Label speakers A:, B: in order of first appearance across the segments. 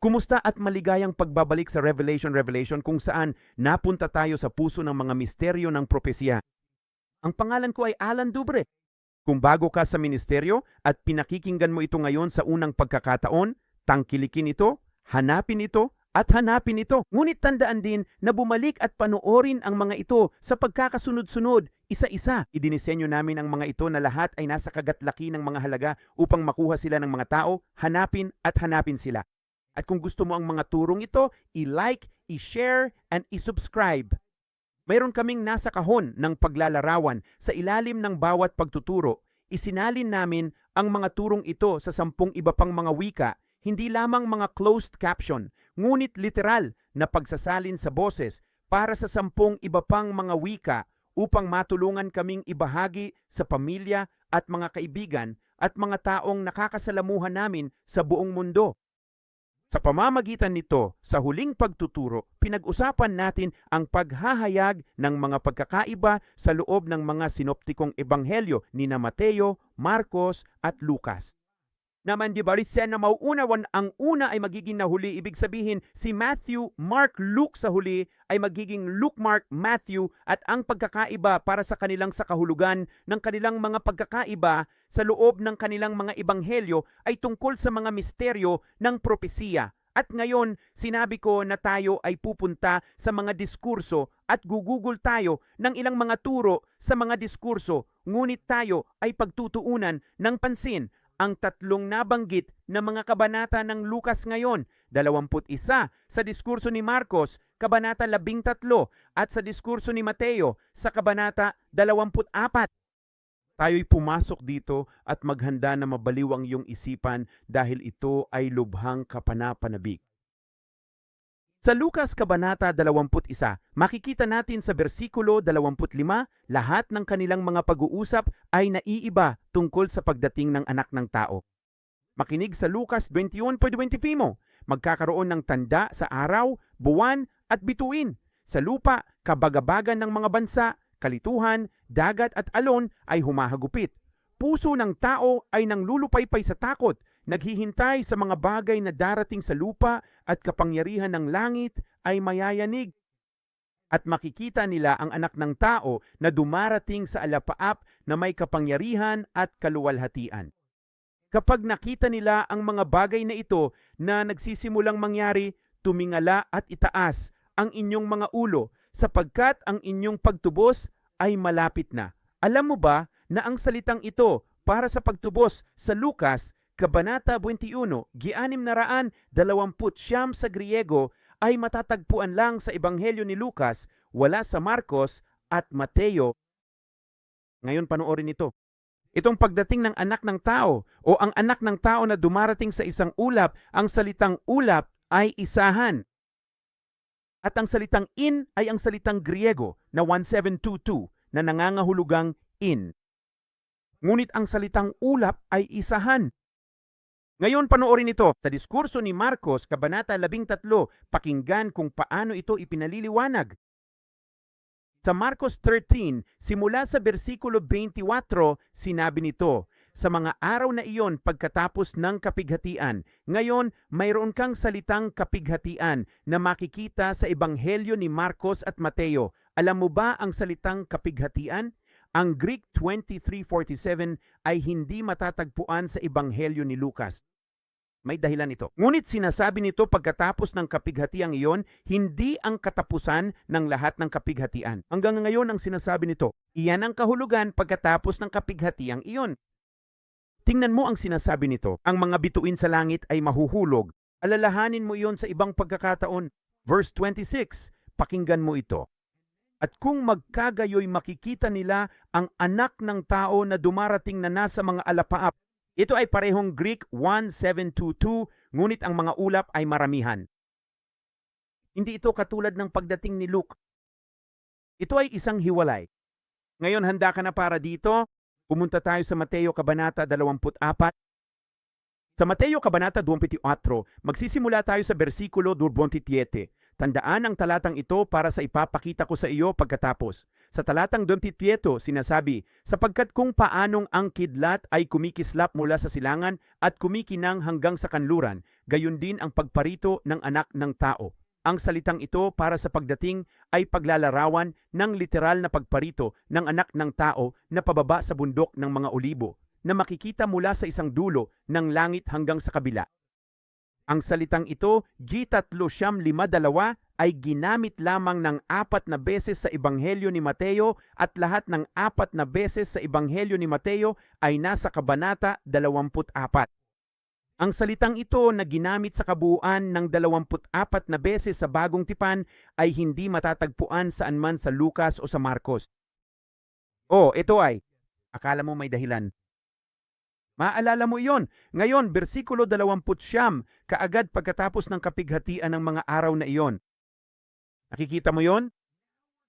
A: Kumusta at maligayang pagbabalik sa Revelation kung saan napunta tayo sa puso ng mga misteryo ng propesya. Ang pangalan ko ay Alan Dubre. Kung bago ka sa ministeryo at pinakikinggan mo ito ngayon sa unang pagkakataon, tangkilikin ito, hanapin ito, at hanapin ito. Ngunit tandaan din na bumalik at panoorin ang mga ito sa pagkakasunod-sunod, isa-isa. Idinisenyo namin ang mga ito na lahat ay nasa kagatlaki ng mga halaga upang makuha sila ng mga tao, hanapin at hanapin sila. At kung gusto mo ang mga turong ito, i-like, i-share, and i-subscribe. Mayroon kaming nasa kahon ng paglalarawan sa ilalim ng bawat pagtuturo. Isinalin namin ang mga turong ito sa 10 iba pang mga wika, hindi lamang mga closed caption, ngunit literal na pagsasalin sa boses para sa 10 iba pang mga wika upang matulungan kaming ibahagi sa pamilya at mga kaibigan at mga taong nakakasalamuhan namin sa buong mundo. Sa pamamagitan nito, sa huling pagtuturo, pinag-usapan natin ang paghahayag ng mga pagkakaiba sa loob ng mga sinoptikong ebanghelyo ni Mateo, Marcos at Lucas. Naman di ba na mauunawan ang una ay magiging nahuli, ibig sabihin si Matthew, Mark, Luke sa huli ay magiging Luke, Mark, Matthew at ang pagkakaiba para sa kanilang sa kahulugan ng kanilang mga pagkakaiba sa loob ng kanilang mga ebanghelyo ay tungkol sa mga misteryo ng propesiya. At ngayon, sinabi ko na tayo ay pupunta sa mga diskurso at gugugol tayo ng ilang mga turo sa mga diskurso, ngunit tayo ay pagtutuunan ng pansin ang 3 nabanggit na mga kabanata ng Lucas ngayon, 21 sa diskurso ni Marcos, kabanata 13 at sa diskurso ni Mateo sa kabanata 24. Tayo'y pumasok dito at maghanda na mabaliw ang iyong isipan dahil ito ay lubhang kapanapanabik. Sa Lucas Kabanata 21, makikita natin sa bersikulo 25, lahat ng kanilang mga pag-uusap ay naiiba tungkol sa pagdating ng anak ng tao. Makinig sa Lucas 21:25, magkakaroon ng tanda sa araw, buwan at bituin. Sa lupa, kabagabagan ng mga bansa, kalituhan, dagat at alon ay humahagupit. Puso ng tao ay nanglulupaypay sa takot, naghihintay sa mga bagay na darating sa lupa at kapangyarihan ng langit ay mayayanig. At makikita nila ang anak ng tao na dumarating sa alapaap na may kapangyarihan at kaluwalhatian. Kapag nakita nila ang mga bagay na ito na nagsisimulang mangyari, tumingala at itaas ang inyong mga ulo sapagkat ang inyong pagtubos ay malapit na. Alam mo ba na ang salitang ito para sa pagtubos sa Lucas Kabanata 21, G629 sa Griego ay matatagpuan lang sa Ebanghelyo ni Lucas, wala sa Marcos at Mateo. Ngayon panoorin ito. Itong pagdating ng anak ng tao o ang anak ng tao na dumarating sa isang ulap, ang salitang ulap ay isahan. At ang salitang in ay ang salitang Griego na 1722 na nangangahulugang in. Ngunit ang salitang ulap ay isahan. Ngayon panoorin ito sa diskurso ni Marcos, Kabanata 13, pakinggan kung paano ito ipinaliliwanag. Sa Marcos 13, simula sa bersikulo 24, sinabi nito, sa mga araw na iyon pagkatapos ng kapighatian. Ngayon, mayroon kang salitang kapighatian na makikita sa Ebanghelyo ni Marcos at Mateo. Alam mo ba ang salitang kapighatian? Ang Greek 23:47 ay hindi matatagpuan sa Ebanghelyo ni Lucas. May dahilan ito. Ngunit sinasabi nito pagkatapos ng kapighatiang iyon, hindi ang katapusan ng lahat ng kapighatian. Hanggang ngayon ang sinasabi nito, iyan ang kahulugan pagkatapos ng kapighatiang iyon. Tingnan mo ang sinasabi nito, ang mga bituin sa langit ay mahuhulog. Alalahanin mo iyon sa ibang pagkakataon. Verse 26, pakinggan mo ito. At kung magkagayoy makikita nila ang anak ng tao na dumarating na nasa mga alapaap. Ito ay parehong Greek 1722, ngunit ang mga ulap ay maramihan. Hindi ito katulad ng pagdating ni Luke. Ito ay isang hiwalay. Ngayon handa ka na para dito? Pumunta tayo sa Mateo Kabanata 24. Sa Mateo Kabanata 24, magsisimula tayo sa bersikulo 27. Tandaan ang talatang ito para sa ipapakita ko sa iyo pagkatapos. Sa talatang 27, sinasabi, sapagkat kung paanong ang kidlat ay kumikislap mula sa silangan at kumikinang hanggang sa kanluran, gayon din ang pagparito ng anak ng tao. Ang salitang ito para sa pagdating ay paglalarawan ng literal na pagparito ng anak ng tao na pababa sa bundok ng mga olibo, na makikita mula sa isang dulo ng langit hanggang sa kabila. Ang salitang ito, G352, ay ginamit lamang ng 4 na beses sa Ebanghelyo ni Mateo at lahat ng 4 na beses sa Ebanghelyo ni Mateo ay nasa Kabanata 24. Ang salitang ito na ginamit sa kabuuan ng 24 na beses sa Bagong Tipan ay hindi matatagpuan saan man sa Lucas o sa Marcos. Ito ay, akala mo may dahilan. Maalala mo iyon. Ngayon, versikulo 29, kaagad pagkatapos ng kapighatian ng mga araw na iyon. Nakikita mo yon?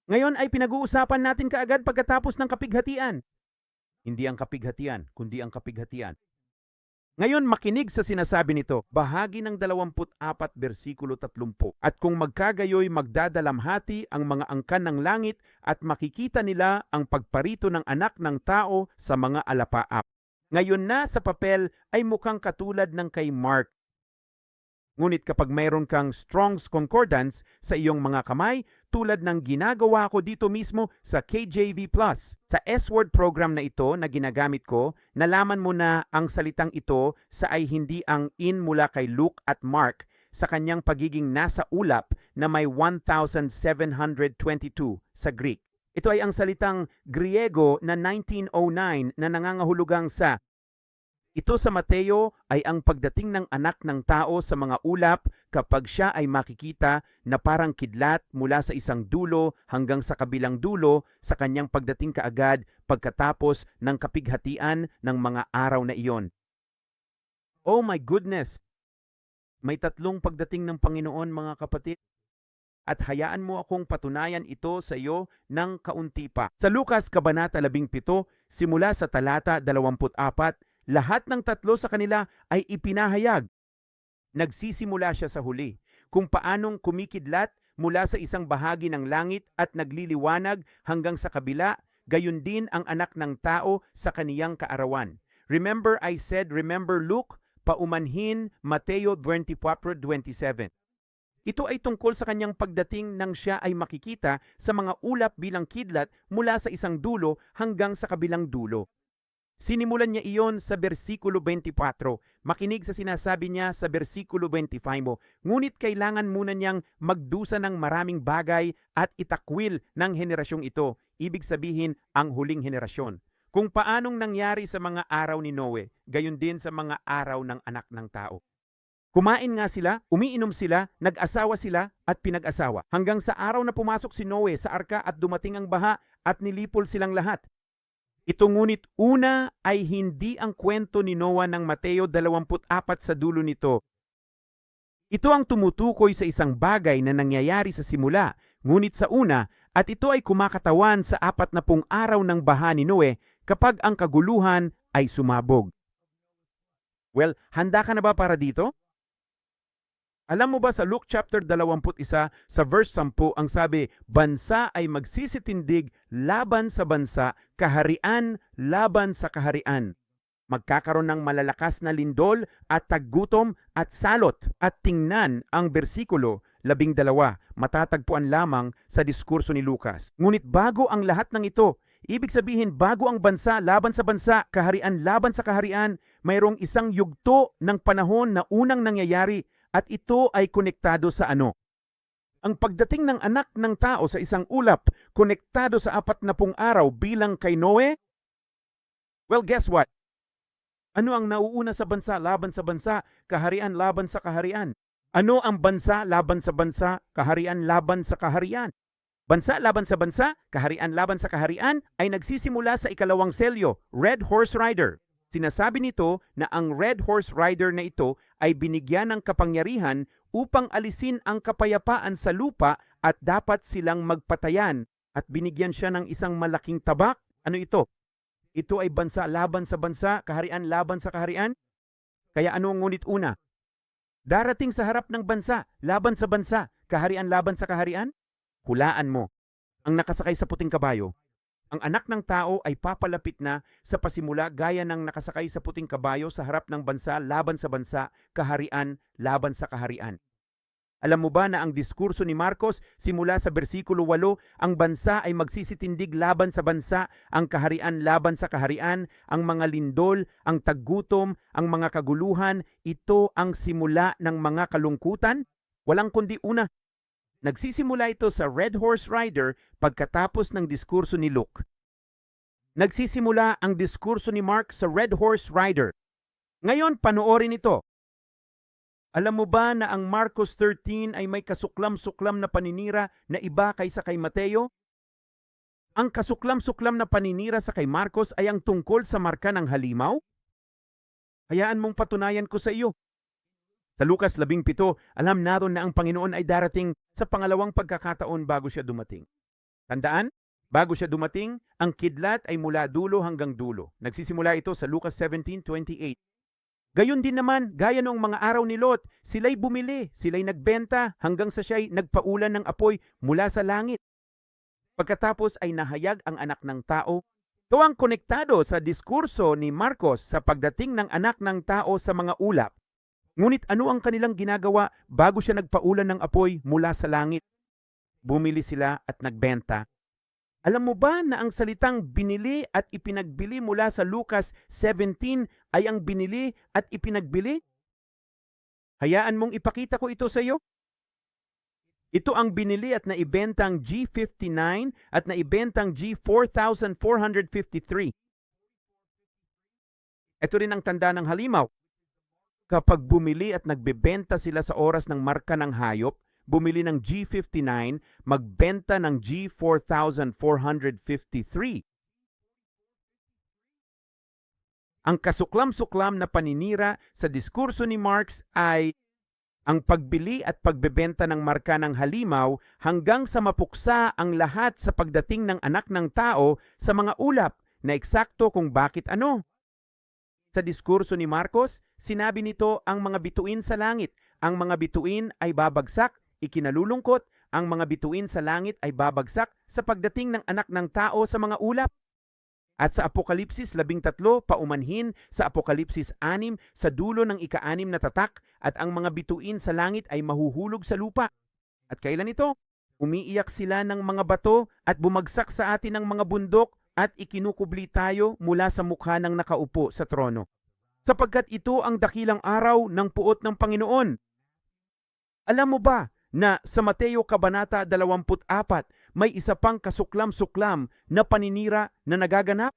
A: Ngayon ay pinag-uusapan natin kaagad pagkatapos ng kapighatian. Hindi ang kapighatian, kundi ang kapighatian. Ngayon makinig sa sinasabi nito, bahagi ng 24 versikulo 30. At kung magkagayoy magdadalamhati ang mga angkan ng langit at makikita nila ang pagparito ng anak ng tao sa mga alapaap. Ngayon na sa papel ay mukhang katulad ng kay Mark. Ngunit kapag mayroon kang Strong's Concordance sa iyong mga kamay, tulad ng ginagawa ko dito mismo sa KJV+, sa S-Word program na ito na ginagamit ko, nalaman mo na ang salitang ito sa ay hindi ang in mula kay Luke at Mark sa kanyang pagiging nasa ulap na may 1,722 sa Greek. Ito ay ang salitang Griego na 1909 na nangangahulugang sa ito sa Mateo ay ang pagdating ng anak ng tao sa mga ulap kapag siya ay makikita na parang kidlat mula sa isang dulo hanggang sa kabilang dulo sa kanyang pagdating kaagad pagkatapos ng kapighatian ng mga araw na iyon. Oh my goodness! May 3 pagdating ng Panginoon, mga kapatid. At hayaan mo akong patunayan ito sa iyo ng kaunti pa. Sa Lucas Kabanata 17, simula sa talata 24, lahat ng 3 sa kanila ay ipinahayag. Nagsisimula siya sa huli, kung paanong kumikidlat mula sa isang bahagi ng langit at nagliliwanag hanggang sa kabila, gayon din ang anak ng tao sa kaniyang kaarawan. Remember Luke, paumanhin Mateo 24:27. Ito ay tungkol sa kanyang pagdating nang siya ay makikita sa mga ulap bilang kidlat mula sa isang dulo hanggang sa kabilang dulo. Sinimulan niya iyon sa versikulo 24. Makinig sa sinasabi niya sa versikulo 25. Ngunit kailangan muna niyang magdusa ng maraming bagay at itakwil ng henerasyong ito. Ibig sabihin, ang huling henerasyon. Kung paanong nangyari sa mga araw ni Noe, gayon din sa mga araw ng anak ng tao. Kumain nga sila, umiinom sila, nag-asawa sila at pinag-asawa. Hanggang sa araw na pumasok si Noe sa arka at dumating ang baha at nilipol silang lahat. Ito ngunit una ay hindi ang kwento ni Noah ng Mateo 24 sa dulo nito. Ito ang tumutukoy sa isang bagay na nangyayari sa simula, ngunit sa una, at ito ay kumakatawan sa 40 araw ng baha ni Noe kapag ang kaguluhan ay sumabog. Well, handa ka na ba para dito? Alam mo ba sa Luke chapter 21 sa verse 10 ang sabi, bansa ay magsisitindig laban sa bansa, kaharian laban sa kaharian. Magkakaroon ng malalakas na lindol at taggutom at salot. At tingnan ang bersikulo 12, matatagpuan lamang sa diskurso ni Lucas. Ngunit bago ang lahat ng ito, ibig sabihin bago ang bansa laban sa bansa, kaharian laban sa kaharian, mayroong isang yugto ng panahon na unang nangyayari. At ito ay konektado sa ano? Ang pagdating ng anak ng tao sa isang ulap, konektado sa 40 araw bilang kay Noe? Well, guess what? Ano ang nauuna sa bansa laban sa bansa, kaharian laban sa kaharian? Ano ang bansa laban sa bansa, kaharian laban sa kaharian? Bansa laban sa bansa, kaharian laban sa kaharian ay nagsisimula sa 2 selyo, Red Horse Rider. Sinasabi nito na ang Red Horse Rider na ito ay binigyan ng kapangyarihan upang alisin ang kapayapaan sa lupa at dapat silang magpatayan at binigyan siya ng isang malaking tabak. Ano ito? Ito ay bansa laban sa bansa, kaharian laban sa kaharian. Kaya ano ang ngunit una? Darating sa harap ng bansa, laban sa bansa, kaharian laban sa kaharian? Hulaan mo. Ang nakasakay sa puting kabayo, Ang anak ng tao ay papalapit na sa pasimula gaya ng nakasakay sa puting kabayo sa harap ng bansa laban sa bansa, kaharian laban sa kaharian. Alam mo ba na ang diskurso ni Marcos simula sa bersikulo 8, ang bansa ay magsisitindig laban sa bansa, ang kaharian laban sa kaharian, ang mga lindol, ang taggutom, ang mga kaguluhan, ito ang simula ng mga kalungkutan? Walang kundi una. Nagsisimula ito sa Red Horse Rider pagkatapos ng diskurso ni Luke. Nagsisimula ang diskurso ni Mark sa Red Horse Rider. Ngayon, panoorin ito. Alam mo ba na ang Marcos 13 ay may kasuklam-suklam na paninira na iba kaysa kay Mateo? Ang kasuklam-suklam na paninira sa kay Marcos ay ang tungkol sa marka ng halimaw? Hayaan mong patunayan ko sa iyo. Sa Lucas 17, alam natin na ang Panginoon ay darating sa pangalawang pagkakataon bago siya dumating. Tandaan, bago siya dumating, ang kidlat ay mula dulo hanggang dulo. Nagsisimula ito sa Lucas 17:28. Gayon din naman, gaya noong mga araw ni Lot, sila'y bumili, sila'y nagbenta, hanggang sa siya'y nagpaulan ng apoy mula sa langit. Pagkatapos ay nahayag ang anak ng tao. Ito ang konektado sa diskurso ni Marcos sa pagdating ng anak ng tao sa mga ulap. Ngunit ano ang kanilang ginagawa bago siya nagpaulan ng apoy mula sa langit? Bumili sila at nagbenta. Alam mo ba na ang salitang binili at ipinagbili mula sa Lucas 17 ay ang binili at ipinagbili? Hayaan mong ipakita ko ito sa iyo. Ito ang binili at naibentang G59 at naibentang G4453. Ito rin ang tanda ng halimaw. Kapag bumili at nagbebenta sila sa oras ng marka ng hayop, bumili ng G59, magbenta ng G4453. Ang kasuklam-suklam na paninira sa diskurso ni Marx ay ang pagbili at pagbebenta ng marka ng halimaw hanggang sa mapuksa ang lahat sa pagdating ng anak ng tao sa mga ulap na eksakto kung bakit ano. Sa diskurso ni Marcos, sinabi nito ang mga bituin sa langit. Ang mga bituin ay babagsak, ikinalulungkot, ang mga bituin sa langit ay babagsak sa pagdating ng anak ng tao sa mga ulap. At sa Apokalipsis 13, paumanhin sa Apokalipsis 6, sa dulo ng ika-6 na tatak, at ang mga bituin sa langit ay mahuhulog sa lupa. At kailan ito? Umiiyak sila ng mga bato at bumagsak sa atin ng mga bundok at ikinukubli tayo mula sa mukha ng nakaupo sa trono. Sapagkat ito ang dakilang araw ng puot ng Panginoon. Alam mo ba na sa Mateo Kabanata 24, may isa pang kasuklam-suklam na paninira na nagaganap?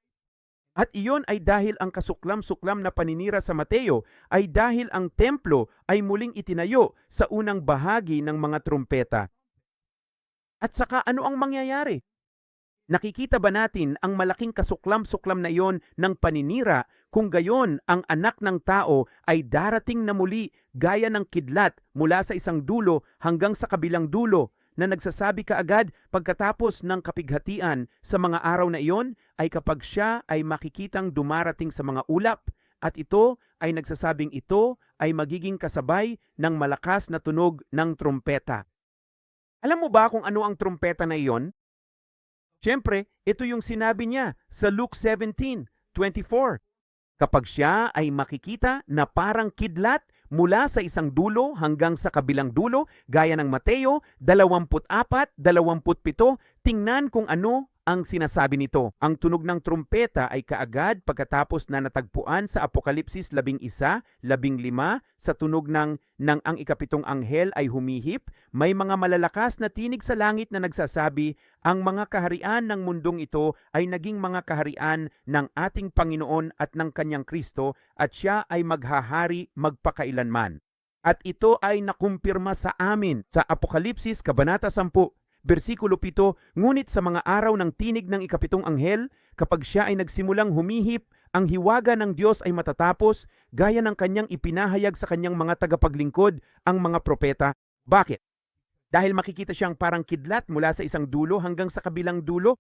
A: At iyon ay dahil ang kasuklam-suklam na paninira sa Mateo ay dahil ang templo ay muling itinayo sa unang bahagi ng mga trumpeta. At saka ano ang mangyayari? Nakikita ba natin ang malaking kasuklam-suklam na iyon ng paninira kung gayon ang anak ng tao ay darating na muli gaya ng kidlat mula sa isang dulo hanggang sa kabilang dulo na nagsasabi kaagad pagkatapos ng kapighatian sa mga araw na iyon ay kapag siya ay makikitang dumarating sa mga ulap at ito ay nagsasabing ito ay magiging kasabay ng malakas na tunog ng trumpeta. Alam mo ba kung ano ang trumpeta na iyon? Siyempre, ito yung sinabi niya sa Luke 17:24. Kapag siya ay makikita na parang kidlat mula sa isang dulo hanggang sa kabilang dulo, gaya ng Mateo 24:27, tingnan kung ano ang sinasabi nito. Ang tunog ng trumpeta ay kaagad pagkatapos na natagpuan sa Apokalipsis 11:15 sa tunog ng ang ikapitong anghel ay humihip, may mga malalakas na tinig sa langit na nagsasabi, ang mga kaharian ng mundong ito ay naging mga kaharian ng ating Panginoon at ng kanyang Kristo at siya ay maghahari magpakailanman. At ito ay nakumpirma sa amin sa Apokalipsis Kabanata 10, Versikulo 7, ngunit sa mga araw ng tinig ng ikapitong anghel, kapag siya ay nagsimulang humihip, ang hiwaga ng Diyos ay matatapos, gaya ng kanyang ipinahayag sa kanyang mga tagapaglingkod, ang mga propeta. Bakit? Dahil makikita siyang parang kidlat mula sa isang dulo hanggang sa kabilang dulo?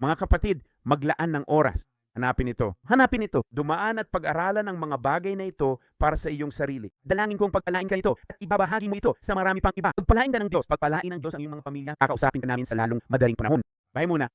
A: Mga kapatid, maglaan ng oras. Hanapin ito. Hanapin ito. Dumaan at pag-aralan ang mga bagay na ito para sa iyong sarili. Dalangin kong pagpalain ka nito at ibabahagi mo ito sa marami pang iba. Pagpalain ka ng Diyos. Pagpalain ng Diyos ang iyong mga pamilya. Kakausapin ka namin sa lalong madaling panahon. Bye muna.